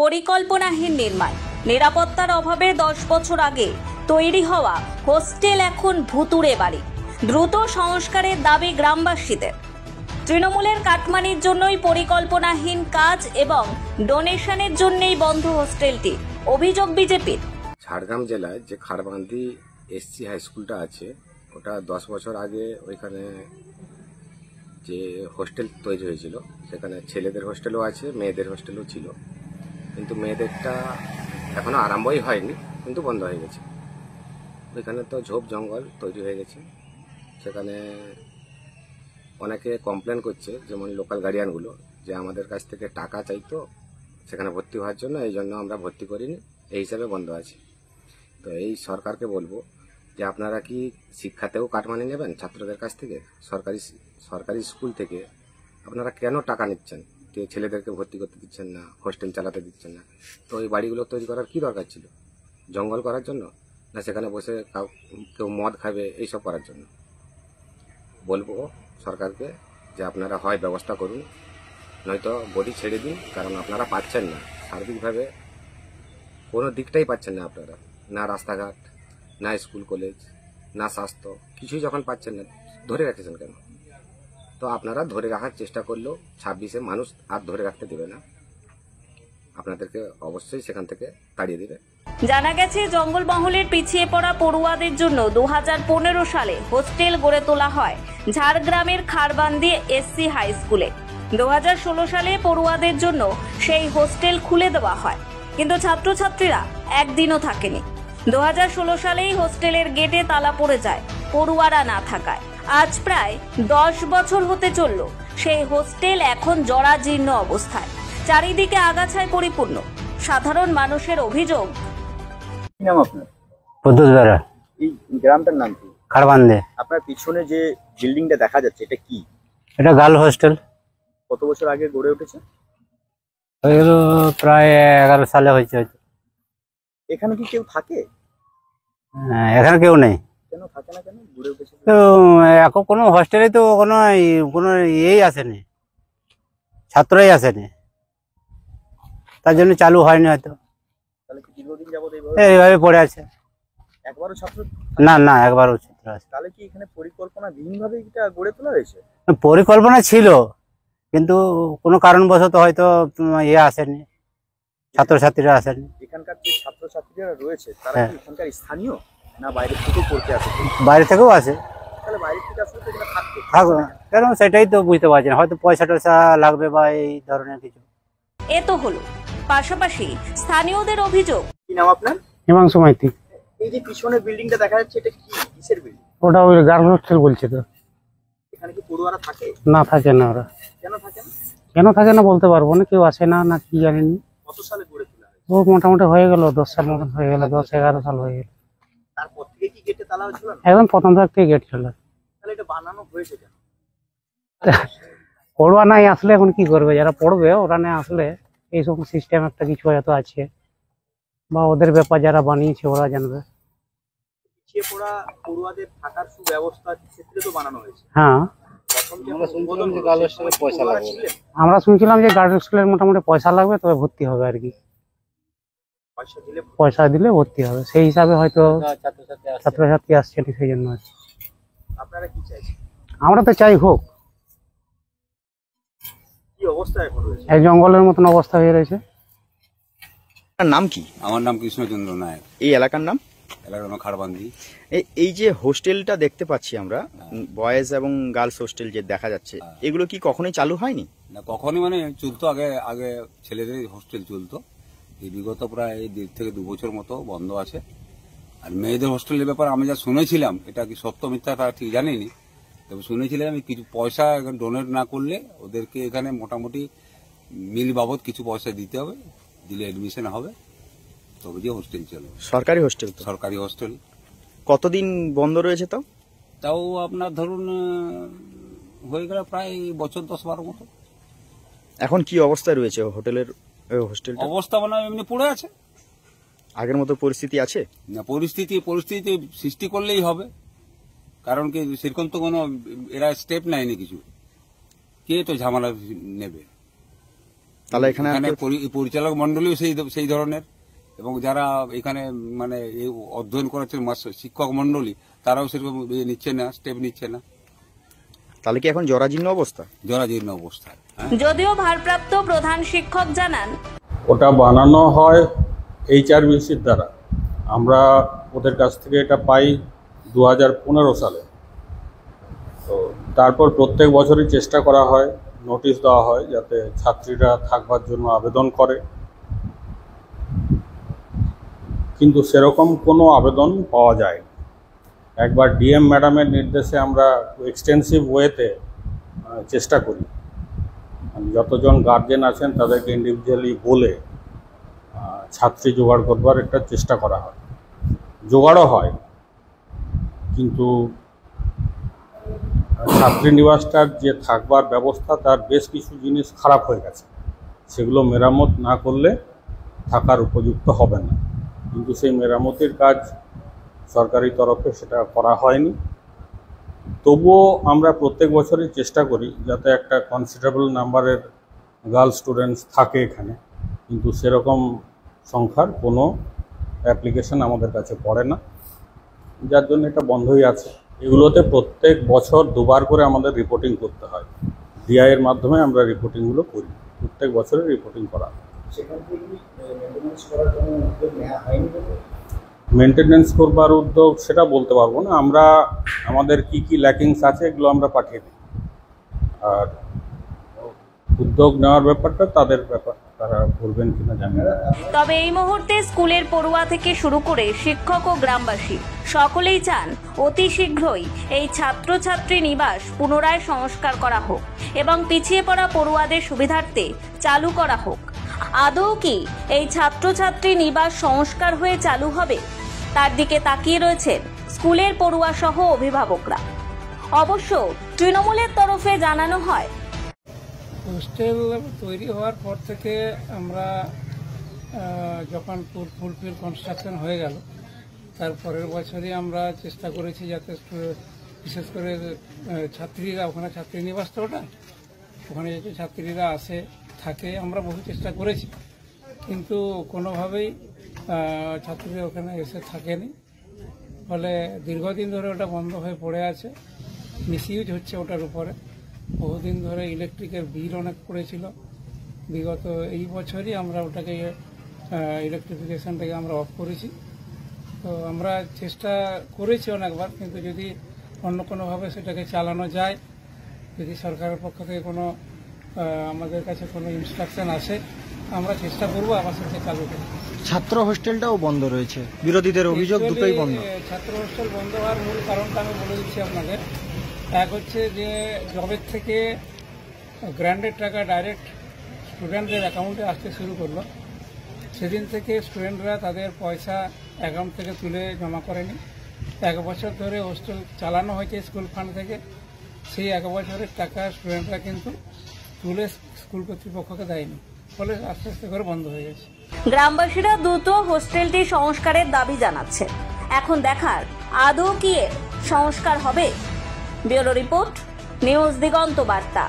পরিকল্পনাহীন নির্মাণ, নিরাপত্তার অভাবে 10 বছর আগে তৈরি হওয়া হোস্টেল এখন ভুতুড়ে বাড়ি। দ্রুত সংস্কারের দাবি গ্রামবাসীদের। তৃণমূলের কাটমানির জন্যই পরিকল্পনাহীন কাজ এবং ডোনেশনের জন্যই বন্ধ হোস্টেলটি, অভিযোগ বিজেপির। ঝাড়গ্রাম জেলায় যে খারবান্দি এসসি হাই স্কুলটা আছে, ওটা 10 বছর আগে ওইখানে যে হোস্টেল তৈরি হয়েছিল, সেখানে ছেলেদের হোস্টেলও আছে, মেয়েদের হোস্টেলও ছিল। কিন্তু মেয়েদেরটা এখনো আরম্ভই হয়নি, কিন্তু বন্ধ হয়ে গেছে। ওইখানে তো ঝোপ জঙ্গল তৈরি হয়ে গেছে। সেখানে অনেকে কমপ্লেন করছে, যেমন লোকাল গার্ডিয়ানগুলো, যে আমাদের কাছ থেকে টাকা চাইতো সেখানে ভর্তি হওয়ার জন্য, এই জন্য আমরা ভর্তি করিনি, এই হিসাবে বন্ধ আছে। তো এই সরকারকে বলবো যে আপনারা কি শিক্ষাতেও কাটমানি নেবেন ছাত্রদের কাছ থেকে? সরকারি স্কুল থেকে আপনারা কেন টাকা নিচ্ছেন? ছেলেদেরকে ভর্তি করতে দিচ্ছেন না, হোস্টেল চালাতে দিচ্ছেন না। তো এই বাড়িগুলো তৈরি করার কি দরকার ছিল? জঙ্গল করার জন্য, না সেখানে বসে কেউ মদ খাবে এইসব করার জন্য? বলবো সরকারকে যে আপনারা হয় ব্যবস্থা করুন, নয়তো গদি ছেড়ে দিন, কারণ আপনারা পাচ্ছেন না, সার্বিকভাবে কোনো দিকটাই পাচ্ছেন না আপনারা। না রাস্তাঘাট, না স্কুল কলেজ, না স্বাস্থ্য, কিছুই যখন পাচ্ছেন না, ধরে রাখছেন কেন? তো আপনারা ধরে রাখার চেষ্টা করলেও 26-এ মানুষ আর ধরে রাখতে দেবে না, আপনাদেরকে অবশ্যই সেখান থেকে তাড়িয়ে দেবে। জানা গেছে, জঙ্গলমহলের পিছিয়ে পড়া পড়ুয়াদের জন্য 2015 সালে হোস্টেল গড়ে তোলা হয় ঝাড়গ্রামের খারবান্দি এসসি হাই স্কুলে। 2016 সালে পড়ুয়াদের জন্য সেই হোস্টেল খুলে দেওয়া হয়, কিন্তু ছাত্রছাত্রীরা একদিনও থাকেনি। 2016 সালেই হোস্টেলের গেটে তালা পড়ে যায় পড়ুয়ারা না থাকায়। আজ প্রায় 10 বছর হতে চলল সেই হোস্টেল এখন জরাজীর্ণ অবস্থায়, চারিদিকে আগাছায় পরিপূর্ণ। সাধারণ মানুষের অভিযোগ। কি নাম আপনার? প্রদ্যুৎ বেরা। এই গ্রামটার নাম কি? খারবান্দি। আপনার পিছনে যে বিল্ডিংটা দেখা যাচ্ছে, এটা কি? এটা গার্ল হোস্টেল। কত বছর আগে গড়ে উঠেছে? প্রায় 11 সালে হয়েছে হয়তো। এখানে কি কেউ থাকে? এখানে কেউ নেই। কেন থাকে না? কেন গড়ে উঠেছে? তো এখন কোনো হোস্টেলে তো কোনো ইয়েই আসেনি, ছাত্রই আসেনি, তার জন্য চালু হয়নি হয়তো। তাহলে কি দীর্ঘদিন যাবত এইভাবে পড়ে আছে? একবারও ছাত্র না একবারও ছাত্র আছে। তাহলে কি এখানে পরিকল্পনাহীন ভাবে এটা গড়ে তোলা হয়েছে? পরিকল্পনা ছিল, কিন্তু কোনো কারণবশত হয়তো ইয়ে আসেনি, ছাত্রছাত্রীরা আসেনি। এখানকার যে ছাত্রছাত্রীরা রয়েছে তারা কি এখানকার স্থানীয়, না বাইরে থেকে পড়তে আসে? বাইরে থেকেও আসে। তাহলে বাইরে থেকে আসলে তো এখানে থাকবে না কেন, সেটাই তো বুঝতে পারছি না। হয়তো পয়সা টয়সা লাগবে বা এই ধরনের কিছু। এ তো হলো, পাশাপাশি স্থানীয়দের অভিযোগ। কি নাম আপনার? হিমাংশু মাইতি। এই যে পিছনে বিল্ডিংটা দেখা যাচ্ছে, এটা কি কিসের বিল্ডিং? ওটা ওই গার্ল হোস্টেল বলছে তো। এখানে কি পড়ুয়ারা থাকে? না, থাকে না। ওরা কেন থাকে না? কেন থাকে না বলতে পারবো না, কেউ আসে না, না কি জানিনি। কত সালে গড়ে তোলা হয়েছে? ও মোটামুটি হয়ে গেল 10 সাল মতন হয়ে গেল, 10-11 সাল হয়ে গেল। তারপর থেকে কি গেটে তালা ছিল না? একদম প্রথম থেকে গেট ছিল। তাহলে এটা বানানো হয়েছে কেন? পড়ুয়া নাই আসলে এখন কি করবে? যারা পড়বে ওরা না আসলে এইসব সিস্টেম একটা কিছু হয়তো আছে, বা ওদের ব্যাপার যারা বানিয়েছে ওরা জানবে। পিছিয়ে পড়া পড়ুয়াদের থাকার সুব্যবস্থার ক্ষেত্রে তো বানানো হয়েছে। হ্যাঁ, আমরা শুনছিলাম যে গার্লস স্কুলের মোটামুটি পয়সা লাগবে, তবে ভর্তি হবে আর কি। পয়সা দিলে ভর্তি হবে, সেই হিসাবে হয়তো ছাত্রছাত্রী আসছে না, সেই জন্য। আপনারা কি চাইছেন? আমরা তো চাই হোক। কি অবস্থা এখন রয়েছে? এই জঙ্গলের মতন অবস্থা হয়ে রয়েছে। আপনার নাম কি? আমার নাম কৃষ্ণচন্দ্র নায়ক। এই এলাকার নাম? এলাকার নাম খারবান্দি। এই যে হোস্টেলটা দেখতে পাচ্ছি আমরা, বয়েজ এবং গার্লস হোস্টেল যে দেখা যাচ্ছে, এগুলো কি কখনোই চালু হয়নি? না, কখনই মানে চলতো আগে ছেলেদের হোস্টেল চলতো। এই বিগত প্রায় 1.5 থেকে 2 বছর মতো বন্ধ আছে। আর মেয়েদের হোস্টেলের ব্যাপারে আমি যা শুনেছিলাম, এটা কি সত্য মিথ্যা তা ঠিক জানিনি, তবে শুনেছিলাম কিছু পয়সা ডোনেট না করলে ওদেরকে এখানে মোটামুটি মিল বাবদ কিছু পয়সা দিতে হবে, দিলে এডমিশন হবে, তবে যে হোস্টেল চলবে। সরকারি হোস্টেল? সরকারি হোস্টেল। কতদিন বন্ধ রয়েছে তাও আপনার ধরুন হয়ে গেল প্রায় বছর 10-12 মতো। এখন কি অবস্থায় রয়েছে হোটেলের হোস্টেল? অবস্থা মানে এমনি পড়ে আছে। আগের মতো পরিস্থিতি আছে না? পরিস্থিতি সৃষ্টি করলেই হবে, কারণ কি সেরকম তো কোনো এরা স্টেপ নেয়নি কিছু, কে তো ঝামেলা নেবে। তাহলে এখানে এখানে পরিচালক মন্ডলীও সেই ধরনের, এবং যারা এখানে মানে এই অধ্যয়ন করাচ্ছেন শিক্ষক মন্ডলী, তারাও সেরকম নিচ্ছে না, স্টেপ নিচ্ছে না। তাহলে কি এখন জরাজীর্ণ অবস্থা? জরাজীর্ণ অবস্থায়। যদিও ভারপ্রাপ্ত প্রধান শিক্ষক জানান, ওটা বানানো হয় HRBCর দ্বারা। আমরা ওদের কাছ থেকে এটা পাই 2015 সালে। তো তারপর প্রত্যেক বছরই চেষ্টা করা হয়, নোটিশ দেওয়া হয় যাতে ছাত্রীরা থাকবার জন্য আবেদন করে, কিন্তু সেরকম কোনো আবেদন পাওয়া যায় না। একবার ডিএম ম্যাডামের নির্দেশে আমরা এক্সটেন্সিভ ওয়েতে চেষ্টা করি, যতজন গার্জেন আছেন তাদেরকে ইন্ডিভিজুয়ালি বলে ছাত্রী জোগাড় করবার একটা চেষ্টা করা হয়, জোগাড়ও হয়, কিন্তু ছাত্রী নিবাসটার যে থাকবার ব্যবস্থা তার বেশ কিছু জিনিস খারাপ হয়ে গেছে, সেগুলো মেরামত না করলে থাকার উপযুক্ত হবে না। কিন্তু সেই মেরামতির কাজ সরকারি তরফে সেটা করা হয়নি। তবুও আমরা প্রত্যেক বছরই চেষ্টা করি যাতে একটা কনসিডারেবল নাম্বারের গার্ল স্টুডেন্টস থাকে এখানে, কিন্তু সেরকম সংখ্যার কোনো অ্যাপ্লিকেশন আমাদের কাছে পড়ে না, যার জন্য এটা বন্ধই আছে। এগুলোতে প্রত্যেক বছর দুবার করে আমাদের রিপোর্টিং করতে হয়। ডিআই এর মাধ্যমে আমরা রিপোর্টিংগুলো করি, প্রত্যেক বছরে রিপোর্টিং করা হয়। মেনটেনেন্স করবার উদ্যোগ সেটা বলতে পারবো না, আমরা আমাদের কি কি ল্যাকিংস আছে এগুলো আমরা পাঠিয়ে দিই, আর উদ্যোগ নেওয়ার ব্যাপারটা তাদের ব্যাপার, তারা করবেন কিনা জানি না। তবে এই মুহূর্তে স্কুলের পড়ুয়া থেকে শুরু করে শিক্ষক ও গ্রামবাসী সকলেই চান অতি শীঘ্রই এই ছাত্রছাত্রী নিবাস পুনরায় সংস্কার করা হোক এবং পিছিয়ে পড়া পড়ুয়াদের সুবিধার্থে চালু করা হোক। আদৌ কি এই ছাত্রছাত্রী নিবাস সংস্কার হয়ে চালু হবে, তার দিকে তাকিয়ে রয়েছেন স্কুলের পড়ুয়া সহ অভিভাবকরা। অবশ্য তৃণমূলের তরফে জানানো হয়, হোস্টেল তৈরি হওয়ার পর থেকে আমরা যখন ফুলফিল কনস্ট্রাকশন হয়ে গেল, তার পরের বছরই আমরা চেষ্টা করেছি যাতে বিশেষ করে ছাত্রীরা, ওখানে ছাত্রী নিবাস তো ওটা, ওখানে যাতে ছাত্রীরা আসে থাকে, আমরা বহু চেষ্টা করেছি, কিন্তু কোনোভাবেই ছাত্রীরা ওখানে এসে থাকেনি। ফলে দীর্ঘদিন ধরে ওটা বন্ধ হয়ে পড়ে আছে, মিসইউজ হচ্ছে ওটার উপরে। বহুদিন ধরে ইলেকট্রিকের বিল অনেক পড়েছিল, বিগত এই বছরই আমরা ওটাকে ইলেকট্রিফিকেশনটাকে আমরা অফ করেছি। তো আমরা চেষ্টা করেছি অনেকবার, কিন্তু যদি অন্য কোনোভাবে সেটাকে চালানো যায়, যদি সরকারের পক্ষ থেকে কোনো আমাদের কাছে কোনো ইনস্ট্রাকশন আসে, আমরা চেষ্টা করবো আবার সেটা চালু করতে। ছাত্র হোস্টেলটাও বন্ধ রয়েছে, বিরোধীদের অভিযোগ দুটোই বন্ধ। ছাত্র হোস্টেল বন্ধ হওয়ার মূল কারণটা আমি বলে দিচ্ছি আপনাদের। এক হচ্ছে যে জবের থেকে গ্র্যান্ডের টাকা ডাইরেক্ট স্টুডেন্টদের অ্যাকাউন্টে আসতে শুরু করলো, সেদিন থেকে স্টুডেন্টরা তাদের পয়সা অ্যাকাউন্ট থেকে তুলে জমা করেনি। 1 বছর ধরে হোস্টেল চালানো হয়েছে স্কুল ফান্ড থেকে, সেই 1 বছরের টাকা স্টুডেন্টরা কিন্তু তুলে স্কুল কর্তৃপক্ষকে দেয়নি, ফলে আস্তে আস্তে করে বন্ধ হয়ে গেছে। গ্রামবাসীরা দ্রুত হোস্টেলটি সংস্কারের দাবি জানাচ্ছে। এখন দেখার আদৌ কি এর সংস্কার হবে। ব্যুরো রিপোর্ট, নিউজ দিগন্ত বার্তা।